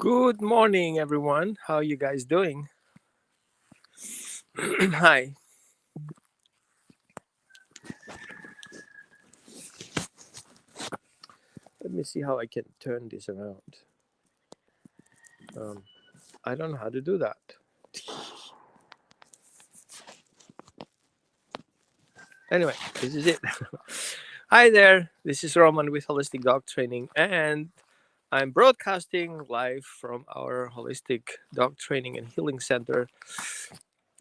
Good morning, everyone. How are you guys doing? Hi. Let me see how I can turn this around. Um, I don't know how to do that. Anyway, this is it. Hi there. This is Roman with Holistic Dog Training, and I'm broadcasting live from our Holistic Dog Training and Healing Center.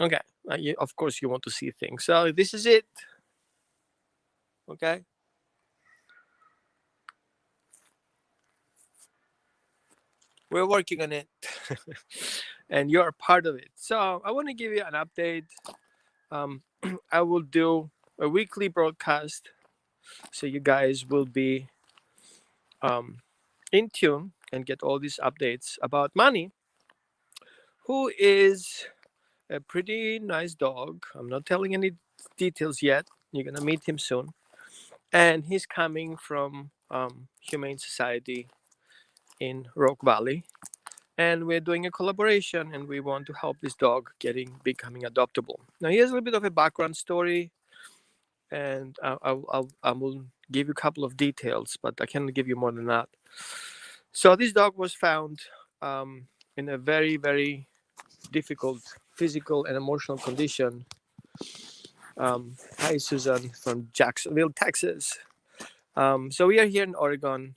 Okay. Of course, you want to see things. So, this is it. Okay. We're working on it, and you're part of it. So, I want to give you an update. um, I will do a weekly broadcast, so you guys will be um, in tune and get all these updates about Manny, who is a pretty nice dog. I'm not telling any details yet. You're gonna meet him soon, and he's coming from Humane Society in Rock Valley, and we're doing a collaboration, and we want to help this dog becoming adoptable. Now, here's a little bit of a background story, and I will give you a couple of details, but I cannot give you more than that. So this dog was found in a very, very difficult physical and emotional condition. Hi, Susan from Jacksonville, Texas. So we are here in Oregon,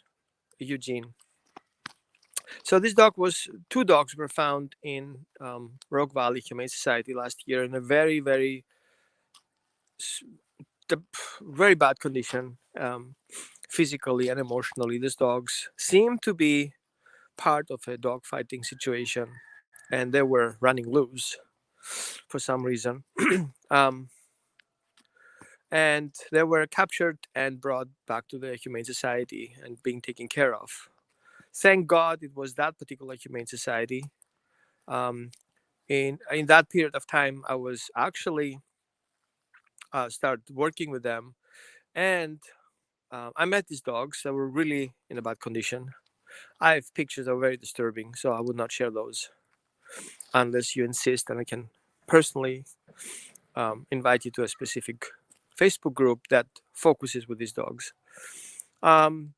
Eugene. So this dog was two dogs were found in Rock Valley Humane Society last year in a very, very the very bad condition, physically and emotionally. These dogs seemed to be part of a dog fighting situation, and they were running loose for some reason. um, and they were captured and brought back to the Humane Society and being taken care of. Thank God it was that particular Humane Society. Um, in that period of time, I was actually started working with them, and I met these dogs that were really in a bad condition. I have pictures that are very disturbing, so I would not share those unless you insist, and I can personally invite you to a specific Facebook group that focuses with these dogs.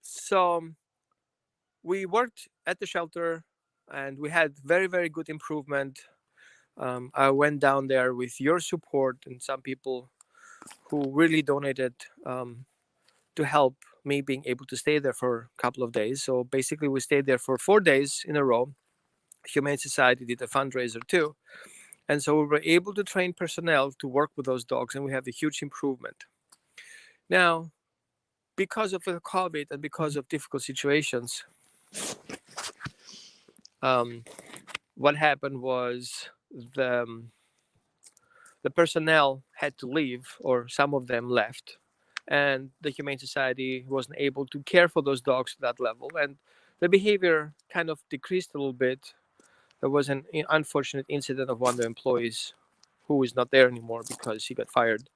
So we worked at the shelter, and we had very, very good improvement. I went down there with your support and some people who really donated to help me being able to stay there for a couple of days. So basically, we stayed there for 4 days in a row. Humane Society did a fundraiser too. And so we were able to train personnel to work with those dogs, and we have a huge improvement. Now, because of the COVID and because of difficult situations, um, what happened was the personnel had to leave, or some of them left, and the Humane Society wasn't able to care for those dogs to that level, and the behavior kind of decreased a little bit. There was an unfortunate incident of one of the employees who is not there anymore because he got fired.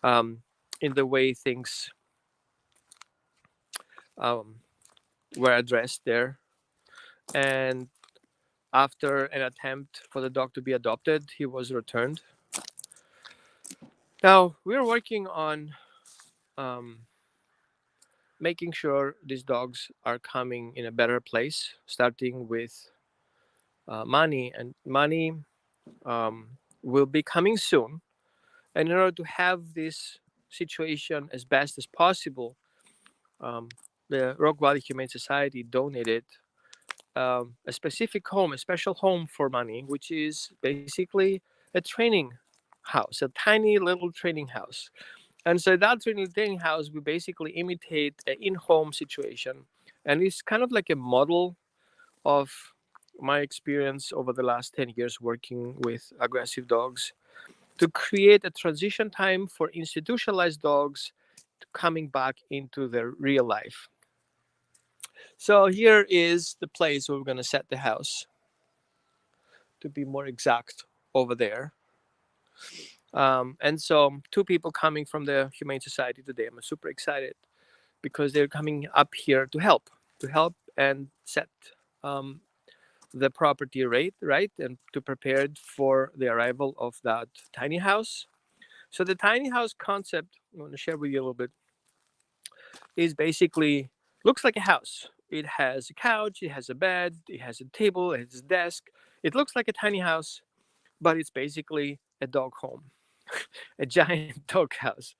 Um, in the way things um, were addressed there, and after an attempt for the dog to be adopted, he was returned. Now we're working on um, making sure these dogs are coming in a better place, starting with Manny. And Manny will be coming soon. And in order to have this situation as best as possible, um, the Rock Valley Humane Society donated a specific home, a special home for Manny, which is basically a training house, a tiny little training house. And so that training house, we basically imitate an in-home situation, and it's kind of like a model of my experience over the last 10 years working with aggressive dogs to create a transition time for institutionalized dogs coming back into their real life. So here is the place where we're going to set the house, to be more exact, over there. And so two people coming from the Humane Society today. I'm super excited because they're coming up here to help and set um, the property rate, right, and to prepare it for the arrival of that tiny house. So the tiny house concept I want to share with you a little bit is basically looks like a house. It has a couch, it has a bed, it has a table, it has a desk. It looks like a tiny house, but it's basically a dog home, a giant dog house.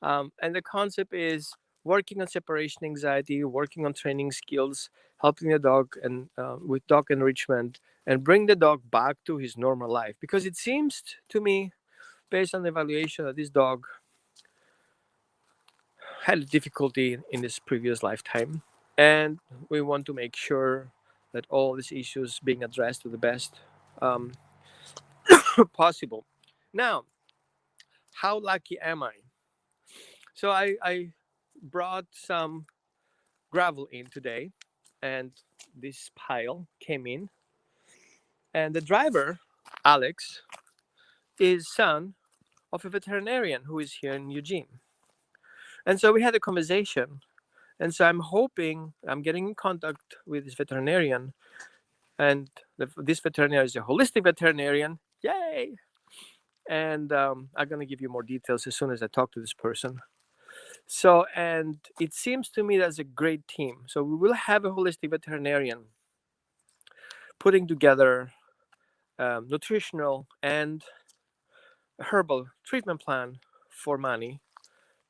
And the concept is working on separation anxiety, working on training skills, helping the dog and with dog enrichment, and bring the dog back to his normal life. Because it seems to me, based on the evaluation, that this dog had a difficulty in this previous lifetime, and we want to make sure that all these issues being addressed to the best um, possible. Now, how lucky am I? So I brought some gravel in today, and this pile came in, and the driver, Alex, is son of a veterinarian who is here in Eugene. And so we had a conversation, and so I'm hoping I'm getting in contact with this veterinarian, and this veterinarian is a holistic veterinarian. Yay! And I'm going to give you more details as soon as I talk to this person. So, and it seems to me that's a great team. So we will have a holistic veterinarian putting together nutritional and herbal treatment plan for Manny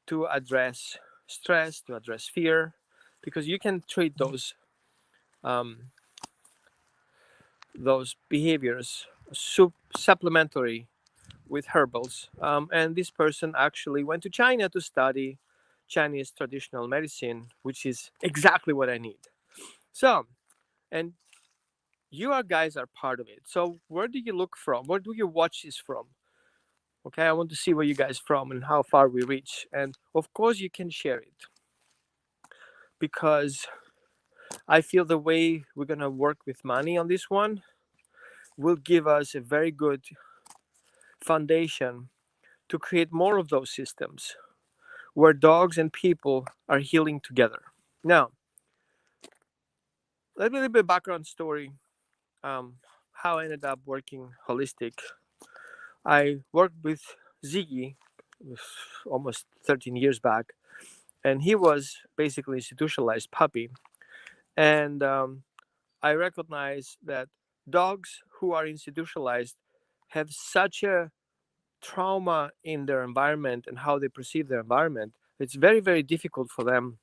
to address stress, to address fear, because you can treat um, those behaviors supplementary with herbals. And this person actually went to China to study Chinese traditional medicine, which is exactly what I need. So, and you are guys are part of it. So, where do you look from? Where do you watch this from? Okay, I want to see where you guys from and how far we reach. And of course, you can share it because I feel the way we're gonna work with money on this one will give us a very good foundation to create more of those systems where dogs and people are healing together. Now, let me a little bit background story. How I ended up working holistic. I worked with Ziggy almost 13 years back, and he was basically institutionalized puppy. And I recognize that dogs who are institutionalized have such a trauma in their environment and how they perceive their environment. It's very, very difficult for them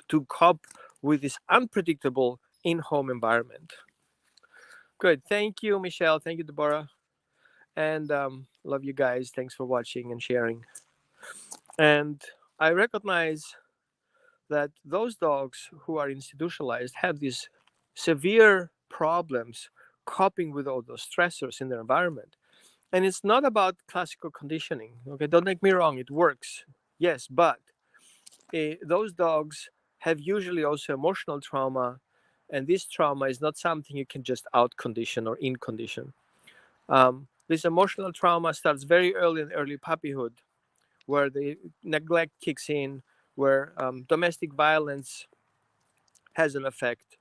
to cope with this unpredictable in-home environment. Good. Thank you, Michelle. Thank you, Deborah. And love you guys. Thanks for watching and sharing. And I recognize that those dogs who are institutionalized have these severe problems coping with all those stressors in their environment. And it's not about classical conditioning. Okay, don't make me wrong, it works. Yes, but those dogs have usually also emotional trauma, and this trauma is not something you can just out condition or in condition. This emotional trauma starts very early in early puppyhood, where the neglect kicks in, where domestic violence has an effect,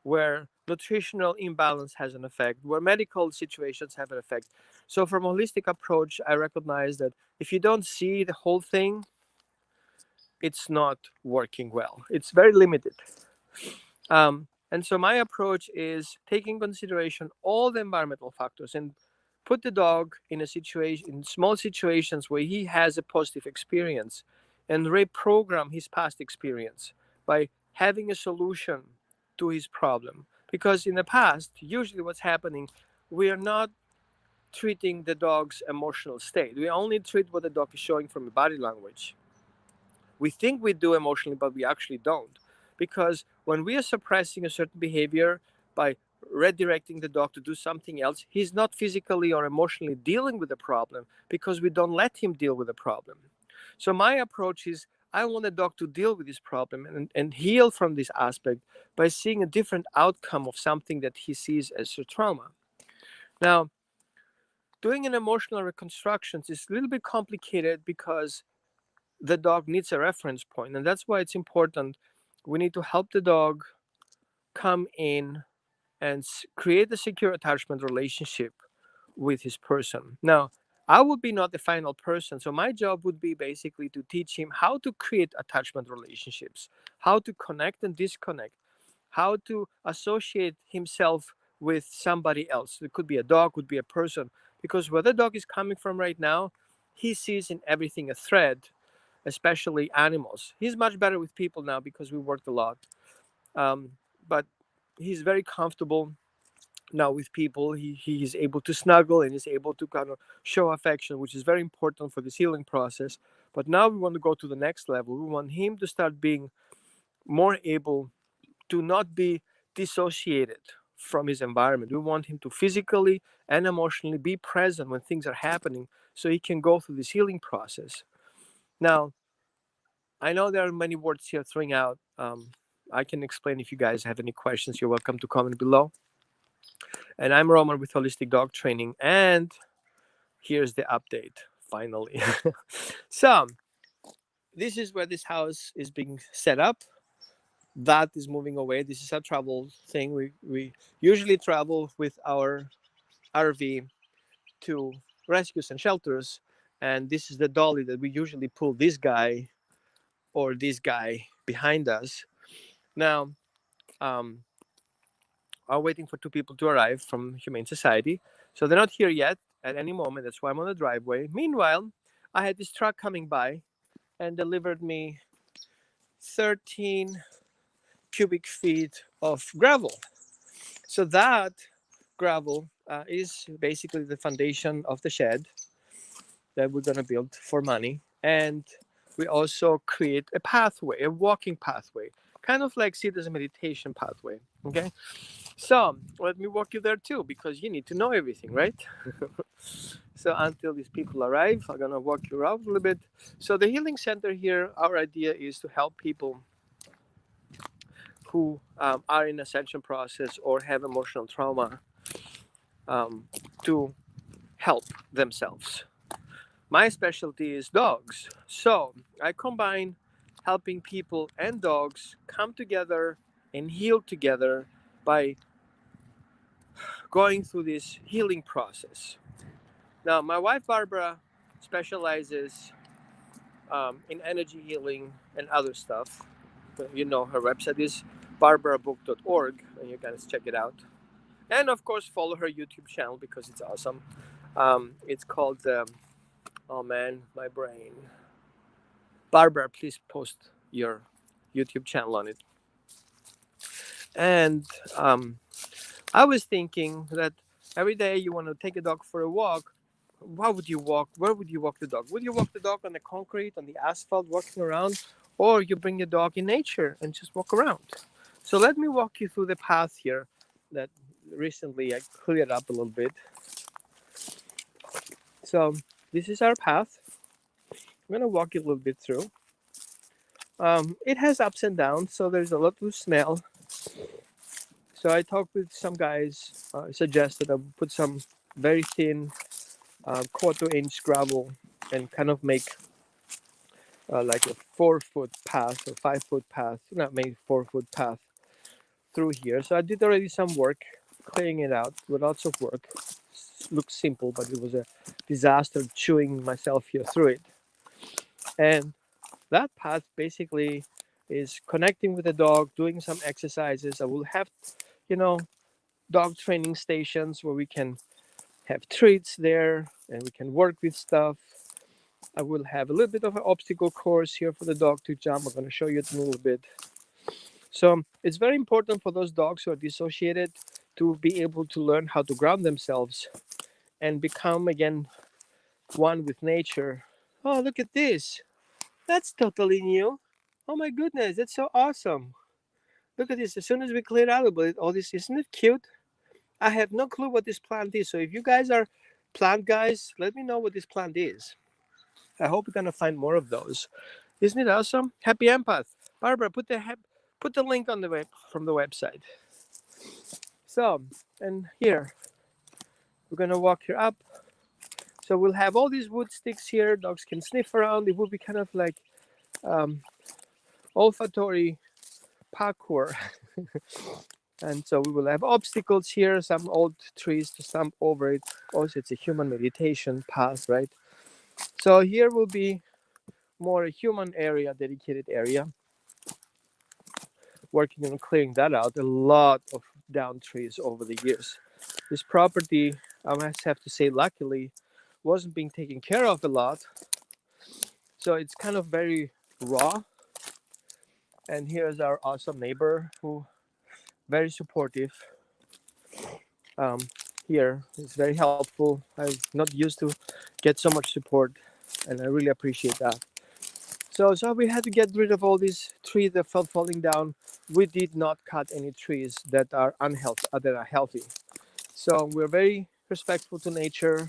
where nutritional imbalance has an effect, where medical situations have an effect. So, from a holistic approach, I recognize that if you don't see the whole thing, it's not working well. It's very limited. And so my approach is taking consideration all the environmental factors and put the dog in a situation in small situations where he has a positive experience and reprogram his past experience by having a solution to his problem. Because in the past, usually what's happening, we are not treating the dog's emotional state. We only treat what the dog is showing from the body language. We think we do emotionally, but we actually don't. Because when we are suppressing a certain behavior by redirecting the dog to do something else, he's not physically or emotionally dealing with the problem because we don't let him deal with the problem. So my approach is I want the dog to deal with this problem and heal from this aspect by seeing a different outcome of something that he sees as a trauma. Now, doing an emotional reconstruction is a little bit complicated because the dog needs a reference point, and that's why it's important. We need to help the dog come in and create a secure attachment relationship with his person. Now, I would be not the final person, so my job would be basically to teach him how to create attachment relationships, how to connect and disconnect, how to associate himself with somebody else. It could be a dog, could be a person, because where the dog is coming from right now, he sees in everything a threat, especially animals. He's much better with people now because we worked a lot, um, but he's very comfortable now with people. He is able to snuggle and is able to kind of show affection, which is very important for this healing process. But now we want to go to the next level. We want him to start being more able to not be dissociated from his environment. We want him to physically and emotionally be present when things are happening so he can go through this healing process. Now, I know there are many words here throwing out. I can explain. If you guys have any questions, you're welcome to comment below. And I'm Roman with Holistic Dog Training, and here's the update finally. So, this is where this house is being set up. That is moving away. This is a travel thing. We usually travel with our RV to rescues and shelters, and this is the dolly that we usually pull this guy or this guy behind us. Now, um, I'm waiting for two people to arrive from Humane Society, so they're not here yet. At any moment, that's why I'm on the driveway. Meanwhile, I had this truck coming by and delivered me 13 cubic feet of gravel. So that gravel is basically the foundation of the shed that we're going to build for Manny. And we also create a pathway, a walking pathway, kind of like see it as a meditation pathway. Okay. So let me walk you there too, because you need to know everything, right? So until these people arrive, I'm going to walk you around a little bit. So the healing center here, our idea is to help people who are in ascension process or have emotional trauma to help themselves. My specialty is dogs. So I combine helping people and dogs come together and heal together by going through this healing process. Now, my wife Barbara specializes in energy healing and other stuff. You know, her website is barbarabook.org, and you guys check it out. And of course, follow her YouTube channel because it's awesome. It's called, oh man, my brain. Barbara, please post your YouTube channel on it. And I was thinking that every day you want to take a dog for a walk. How would you walk? Where would you walk the dog? Would you walk the dog on the concrete, on the asphalt, walking around? Or you bring your dog in nature and just walk around? So let me walk you through the path here that recently I cleared up a little bit. So this is our path. I'm going to walk you a little bit through. It has ups and downs, so there's a lot to smell. So I talked with some guys, suggested I would put some very thin quarter-inch gravel and kind of make like a 4-foot path or 5-foot path, not maybe 4-foot path through here. So I did already some work clearing it out with lots of work. Looks simple, but it was a disaster chewing myself here through it. And that path basically is connecting with the dog, doing some exercises. I will have, you know, dog training stations where we can have treats there and we can work with stuff. I will have a little bit of an obstacle course here for the dog to jump. I'm going to show you it in a little bit. So it's very important for those dogs who are dissociated to be able to learn how to ground themselves and become again one with nature. Oh, look at this. That's totally new. Oh my goodness, that's so awesome. Look at this. As soon as we clear out about it, all this, isn't it cute? I have no clue what this plant is. So if you guys are plant guys, let me know what this plant is. I hope we're gonna find more of those. Isn't it awesome? Happy empath. Barbara, put the link on the web from the website. So, and here we're gonna walk here up. So we'll have all these wood sticks here. Dogs can sniff around. It will be kind of like olfactory parkour. And so we will have obstacles here, some old trees to stump over it. Also, it's a human meditation path, right? So here will be more a human area, dedicated area, working on clearing that out. A lot of down trees over the years. This property, I must have to say, luckily, wasn't being taken care of a lot. So it's kind of very raw. And here's our awesome neighbor who very supportive. Um, here is very helpful. I'm not used to get so much support, and I really appreciate that. So we had to get rid of all these trees that felt falling down. We did not cut any trees that are unhealthy, that are healthy. So we're very respectful to nature.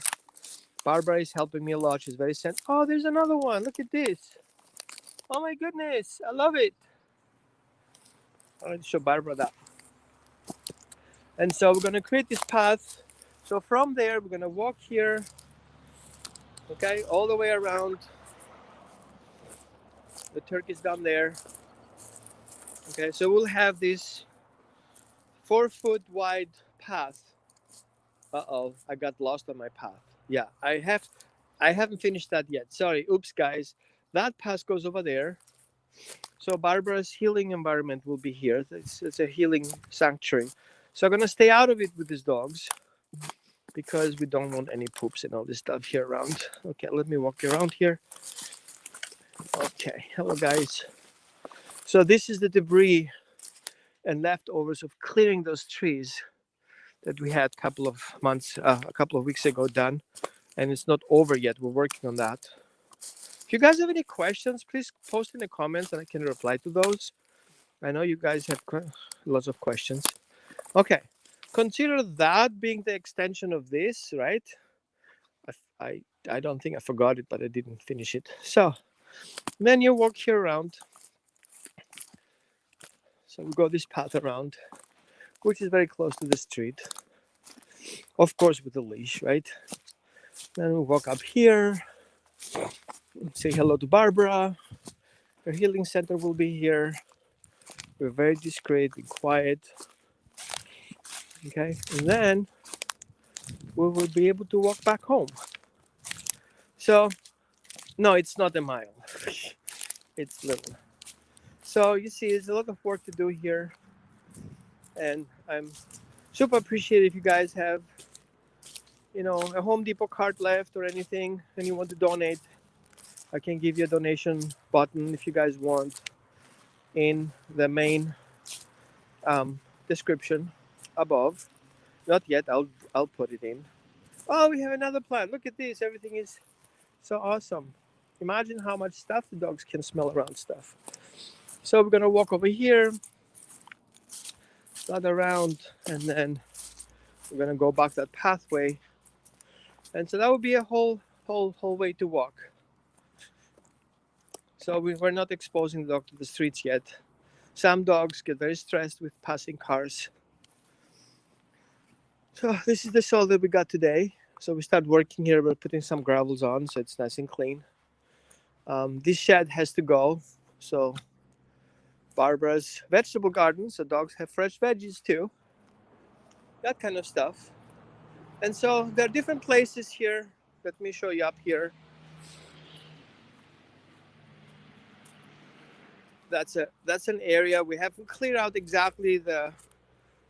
Barbara is helping me a lot. She's very sent. Oh, there's another one. Look at this. Oh my goodness, I love it. I'll show Barbara that. And so we're gonna create this path. So from there, we're gonna walk here, okay, all the way around. The turkey's down there. Okay, so we'll have this 4 foot wide path. Uh-oh, I got lost on my path. Yeah, I haven't finished that yet. Sorry, oops guys. That path goes over there. So Barbara's healing environment will be here. It's a healing sanctuary. So I'm gonna stay out of it with these dogs because we don't want any poops and all this stuff here around. Okay, let me walk around here. Okay, hello guys. So this is the debris and leftovers of clearing those trees that we had a couple of weeks ago done, and it's not over yet. We're working on that. If you guys have any questions, please post in the comments and I can reply to those. I know you guys have lots of questions. Okay, consider that being the extension of this, right? I don't think I forgot it, but I didn't finish it. So then you walk here around. So we go this path around, which is very close to the street. Of course, with a leash, right? Then we walk up here, say hello to Barbara. Her healing center will be here. We're very discreet and quiet. Okay, and then we will be able to walk back home. So, no, it's not a mile. It's little. So you see, there's a lot of work to do here, and I'm super appreciative if you guys have, a Home Depot card left or anything, and you want to donate. I can give you a donation button if you guys want in the main description above. Not yet. I'll put it in. Oh, we have another plant. Look at this. Everything is so awesome. Imagine how much stuff the dogs can smell around stuff. So we're gonna walk over here, start around, and then we're gonna go back that pathway. And so that would be a whole way to walk. So we're not exposing the dog to the streets yet. Some dogs get very stressed with passing cars. So this is the soil that we got today. So we start working here. We're putting some gravels on so it's nice and clean. This shed has to go. So Barbara's vegetable garden, so dogs have fresh veggies too. That kind of stuff. And so there are different places here. Let me show you up here. That's an area we haven't cleared out exactly the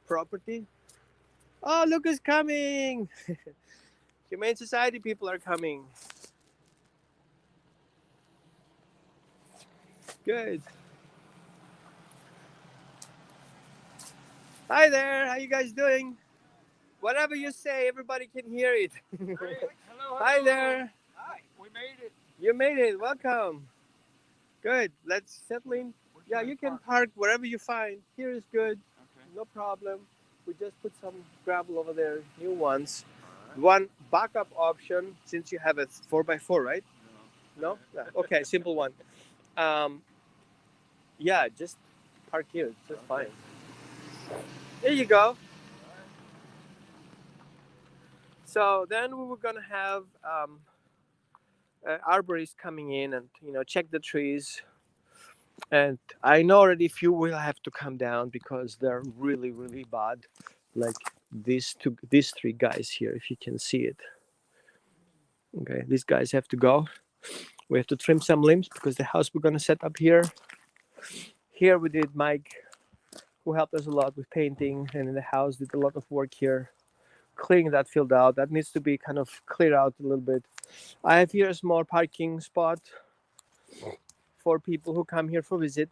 property. Oh, look who's coming! Humane Society people are coming. Good. Hi there. How you guys doing? Whatever you say, everybody can hear it. Hello. Hi there. Hi. We made it. You made it. Welcome. Good. Let's settle in. Yeah, you can park wherever you find. Here is good. Okay. No problem. We just put some gravel over there, new ones. All right. One backup option, since you have a 4x4, right? No. No? Yeah. Okay, simple one. Um, yeah, just park here. It's just fine. There you go. So then we were gonna have arborist coming in and check the trees. And I know already a few will have to come down because they're really, really bad. Like these three guys here, if you can see it. Okay, these guys have to go. We have to trim some limbs because the house we're gonna set up here. Here we did Mike, who helped us a lot with painting, and in the house did a lot of work here, cleaning that field out. That needs to be kind of cleared out a little bit. I have here a small parking spot for people who come here for visit.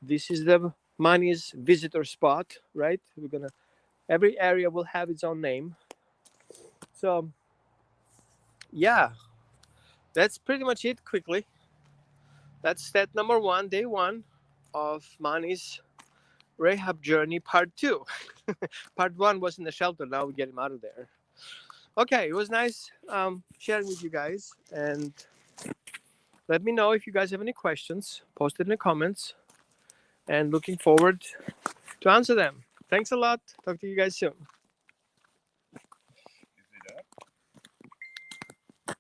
This is the Manny's visitor spot, right? We're gonna every area will have its own name. So yeah, that's pretty much it. Quickly, that's step number one, day one of Manny's rehab journey, part two. Part one was in the shelter. Now we get him out of there. Okay, it was nice sharing with you guys, and let me know if you guys have any questions. Post it in the comments, and looking forward to answer them. Thanks a lot. Talk to you guys soon. Is it up?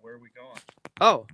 Where are we going? Oh,